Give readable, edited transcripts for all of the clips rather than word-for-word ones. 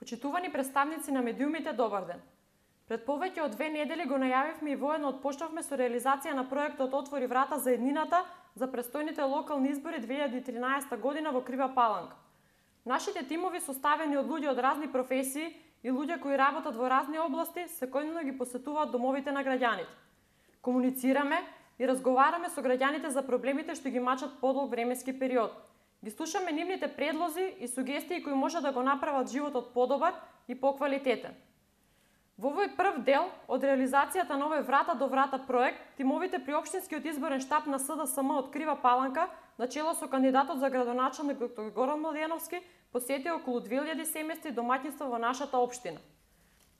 Почитувани представници на медиумите, добар ден. Пред повеќе од 2 недели го најавивме и воедно отпочнавме со реализација на проектот Отвори врата за еднината за престојните локални избори 2013 година во Крива Паланка. Нашите тимови составени од луѓе од разни професии и луѓе кои работат во разни области секојдневно ги посетуваат домовите на граѓаните. Комуницираме и разговараме со граѓаните за проблемите што ги мачат подолг временски период. Ги слушаме нивните предлози и сугестии кои може да го направат животот подобар и поквалитетен. Во овој прв дел од реализацијата на овој врата до врата проект, тимовите при општинскиот изборен штаб на СДСМ од Крива Паланка, начело со кандидатот за градоначалник доктор Горан Младеновски, посети околу 2000 семејства и домаќинства во нашата општина.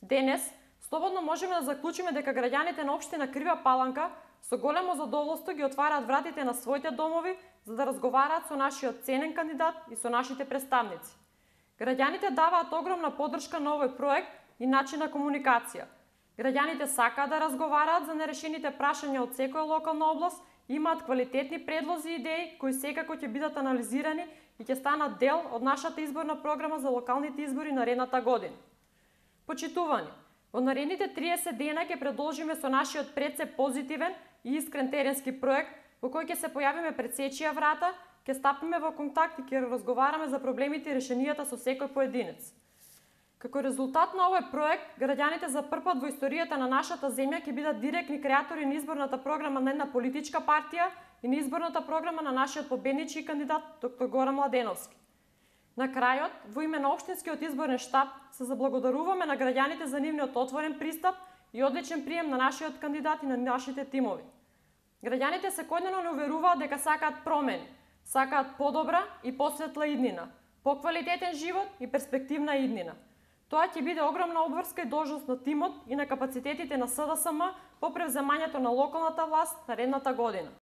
Денес, слободно можеме да заклучиме дека граѓаните на општина Крива Паланка со големо задоволство ги отвараат вратите на своите домови за да разговараат со нашиот ценен кандидат и со нашите представници. Граѓаните даваат огромна поддршка на овој проект и начин на комуникација. Граѓаните сакаат да разговараат за нерешените прашања од секоја локална област, имаат квалитетни предлози и идеи кои секако ќе бидат анализирани и ќе станат дел од нашата изборна програма за локалните избори наредната година. Почитувани, во наредните 30 дена ќе продолжиме со нашиот пред позитивен и искрен теренски проект во кој ќе се појавиме пред сечија врата, ќе стапиме во контакт и ќе разговараме за проблемите и решенијата со секој поединец. Како резултат на овој проект, граѓаните за прв пат во историјата на нашата земја ќе бидат директни креатори на изборната програма на една политичка партија и на изборната програма на нашиот победнички кандидат доктор Горан Младеновски. На крајот, во име на општинскиот изборен штаб, се заблагодаруваме на граѓаните за нивниот отворен пристап и одличен прием на нашиот кандидат и на нашите тимови. Граѓаните секојдневно не уверуваат дека сакаат промени, сакаат подобра и посветла иднина, поквалитетен живот и перспективна иднина. Тоа ќе биде огромна обврска и должност на тимот и на капацитетите на СДСМ по превземањето на локалната власт наредната година.